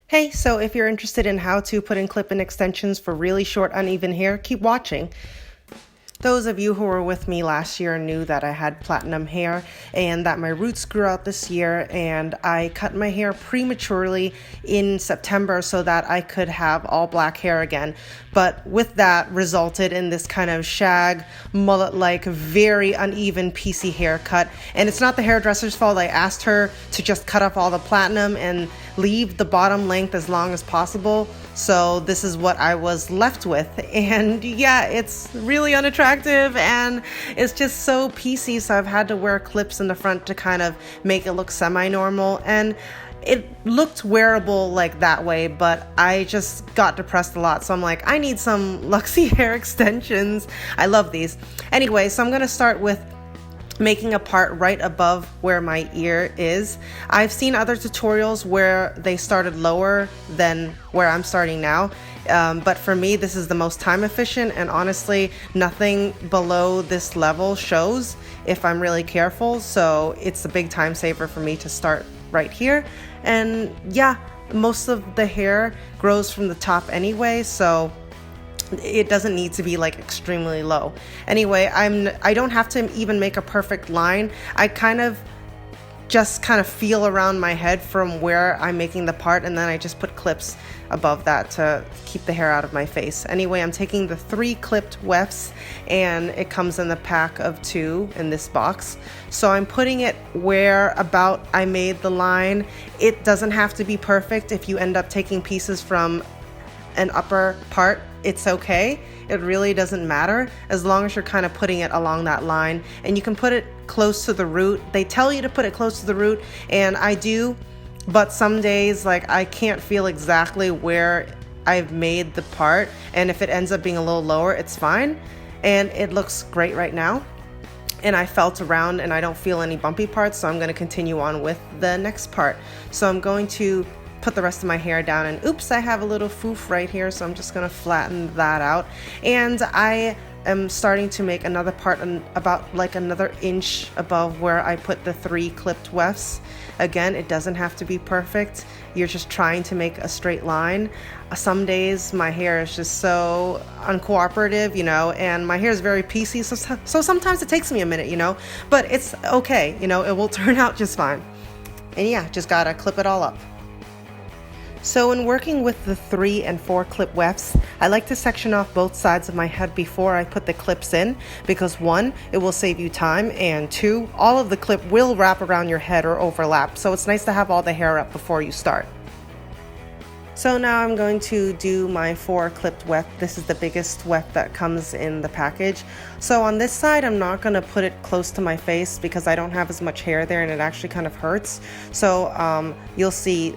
Hey, so if you're interested in how to put in clip-in extensions for really short, uneven hair, keep watching. Those of you who were with me last year knew that I had platinum hair and that my roots grew out this year, and I cut my hair prematurely in September so that I could have all black hair again. But with that resulted in this kind of shag, mullet-like, very uneven, piecey haircut. And it's not the hairdresser's fault. I asked her to just cut off all the platinum and leave the bottom length as long as possible. So this is what I was left with. And yeah, it's really unattractive and it's just so piecey. So I've had to wear clips in the front to kind of make it look semi-normal. And it looked wearable like that way, but I just got depressed a lot. So I'm like, I need some Luxy hair extensions. I love these. Anyway, so I'm going to start with making a part right above where my ear is. I've seen other tutorials where they started lower than where I'm starting now. But for me, this is the most time efficient, and honestly, nothing below this level shows if I'm really careful. So it's a big time saver for me to start right here. And yeah, most of the hair grows from the top anyway, so it doesn't need to be like extremely low. Anyway, I don't have to even make a perfect line. I just feel around my head from where I'm making the part, and then I just put clips above that to keep the hair out of my face. Anyway, I'm taking the 3 clipped wefts, and it comes in the pack of 2 in this box. So I'm putting it where about I made the line. It doesn't have to be perfect. If you end up taking pieces from an upper part, it's okay. It really doesn't matter as long as you're kind of putting it along that line, and you can put it close to the root. They tell you to put it close to the root, and I do, but some days like I can't feel exactly where I've made the part, and if it ends up being a little lower, it's fine. And it looks great right now, and I felt around and I don't feel any bumpy parts, so I'm going to continue on with the next part. So I'm going to put the rest of my hair down, and oops, I have a little foof right here, so I'm just gonna flatten that out. And I am starting to make another part about like another inch above where I put the 3 clipped wefts. Again, it doesn't have to be perfect. You're just trying to make a straight line. Some days my hair is just so uncooperative, and my hair is very piecey, so sometimes it takes me a minute, but it's okay, it will turn out just fine. And yeah, just gotta clip it all up. So in working with the 3 and 4 clip wefts, I like to section off both sides of my head before I put the clips in, because 1, it will save you time, and 2, all of the clip will wrap around your head or overlap, so it's nice to have all the hair up before you start. So now I'm going to do my 4 clipped weft. This is the biggest weft that comes in the package. So on this side, I'm not going to put it close to my face because I don't have as much hair there and it actually kind of hurts. So you'll see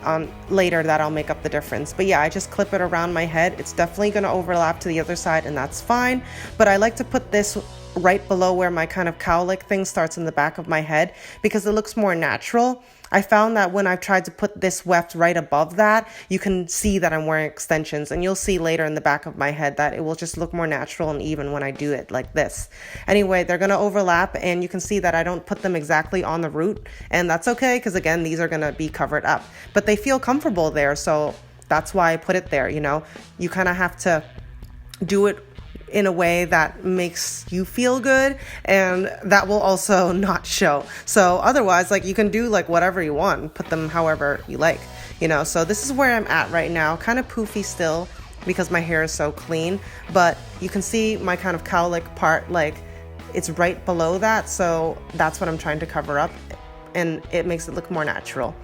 later that I'll make up the difference. But yeah, I just clip it around my head. It's definitely going to overlap to the other side, and that's fine. But I like to put this right below where my kind of cowlick thing starts in the back of my head because it looks more natural. I found that when I've tried to put this weft right above that, you can see that I'm wearing extensions, and you'll see later in the back of my head that it will just look more natural and even when I do it like this. Anyway, they're going to overlap, and you can see that I don't put them exactly on the root, and that's okay because again, these are going to be covered up, but they feel comfortable there, so that's why I put it there. You kind of have to do it in a way that makes you feel good, and that will also not show. So otherwise, like, you can do like whatever you want, put them however you like, so this is where I'm at right now, kind of poofy still because my hair is so clean, but you can see my kind of cowlick part, like it's right below that, so that's what I'm trying to cover up, and it makes it look more natural.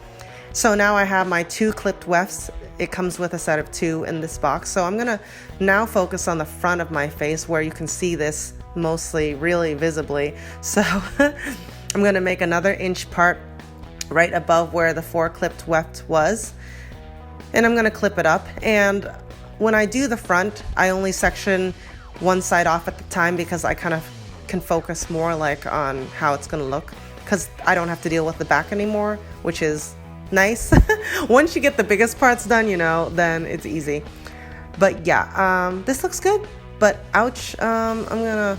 So now I have my 2 clipped wefts. It comes with a set of 2 in this box. So I'm gonna now focus on the front of my face where you can see this mostly really visibly. So I'm gonna make another inch part right above where the 4 clipped weft was. And I'm gonna clip it up. And when I do the front, I only section one side off at the time because I kind of can focus more like on how it's gonna look, because I don't have to deal with the back anymore, which is nice. Once you get the biggest parts done, then it's easy. But yeah, this looks good, but ouch, I'm gonna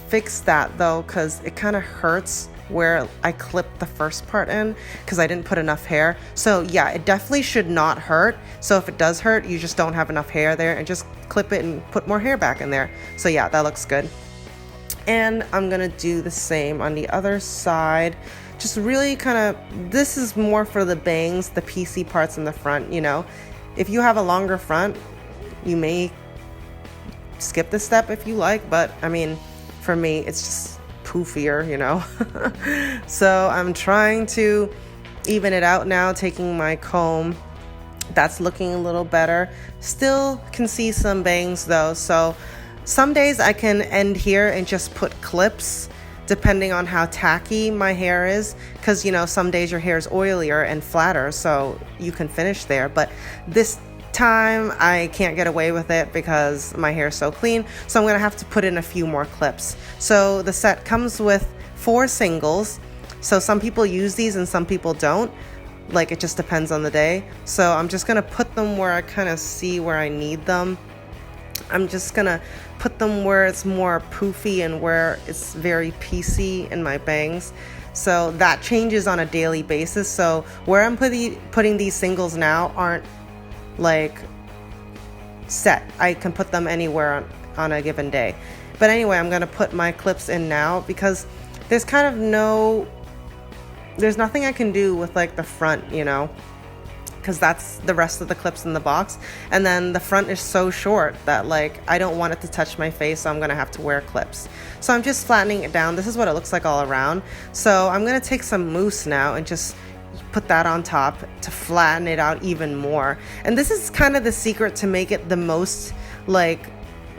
fix that though because it kind of hurts where I clipped the first part in because I didn't put enough hair. So yeah, it definitely should not hurt. So if it does hurt, you just don't have enough hair there, and just clip it and put more hair back in there. So yeah, that looks good. And I'm gonna do the same on the other side. Just really kind of, this is more for the bangs, the piecey parts in the front, you know. If you have a longer front, you may skip this step if you like, but I mean, for me, it's just poofier, you know. So I'm trying to even it out now, taking my comb. That's looking a little better. Still can see some bangs though, so some days I can end here and just put clips depending on how tacky my hair is, because you know, some days your hair is oilier and flatter, so you can finish there. But this time I can't get away with it because my hair is so clean, so I'm gonna have to put in a few more clips. So the set comes with 4 singles, so some people use these and some people don't, like it just depends on the day. So I'm just gonna put them where I kind of see where I need them. I'm just gonna put them where it's more poofy and where it's very piecey in my bangs. So that changes on a daily basis. So where I'm putting these singles now aren't like set. I can put them anywhere on a given day. But anyway, I'm gonna put my clips in now because there's kind of there's nothing I can do with like the front, you know, because that's the rest of the clips in the box. And then the front is so short that like I don't want it to touch my face, so I'm gonna have to wear clips. So I'm just flattening it down. This is what it looks like all around. So I'm gonna take some mousse now and just put that on top to flatten it out even more. And this is kind of the secret to make it the most like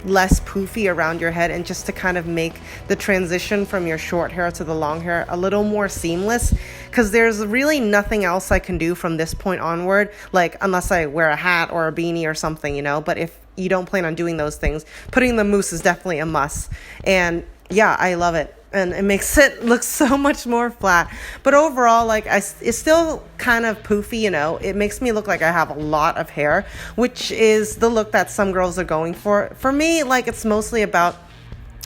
less poofy around your head, and just to kind of make the transition from your short hair to the long hair a little more seamless, because there's really nothing else I can do from this point onward, like unless I wear a hat or a beanie or something, you know. But if you don't plan on doing those things, putting the mousse is definitely a must. And yeah, I love it. And it makes it look so much more flat. But overall, like it's still kind of poofy, you know. It makes me look like I have a lot of hair, which is the look that some girls are going for. For me, like it's mostly about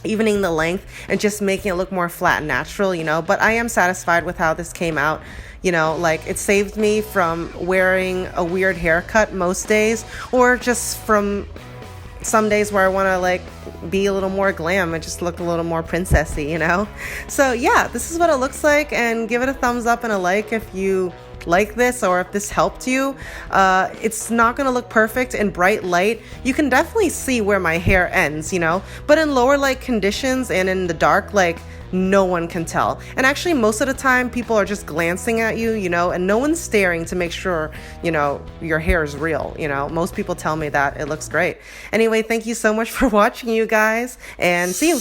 evening the length and just making it look more flat and natural, you know. But I am satisfied with how this came out. You know, like it saved me from wearing a weird haircut most days, or just from some days where I want to like be a little more glam and just look a little more princessy, you know. So yeah, this is what it looks like, and give it a thumbs up and a like if you like this or if this helped you. It's not gonna look perfect in bright light. You can definitely see where my hair ends, you know, but in lower light conditions and in the dark, like no one can tell. And actually most of the time people are just glancing at you, you know, and no one's staring to make sure, you know, your hair is real. You know, most people tell me that it looks great. Anyway, thank you so much for watching, you guys, and see you.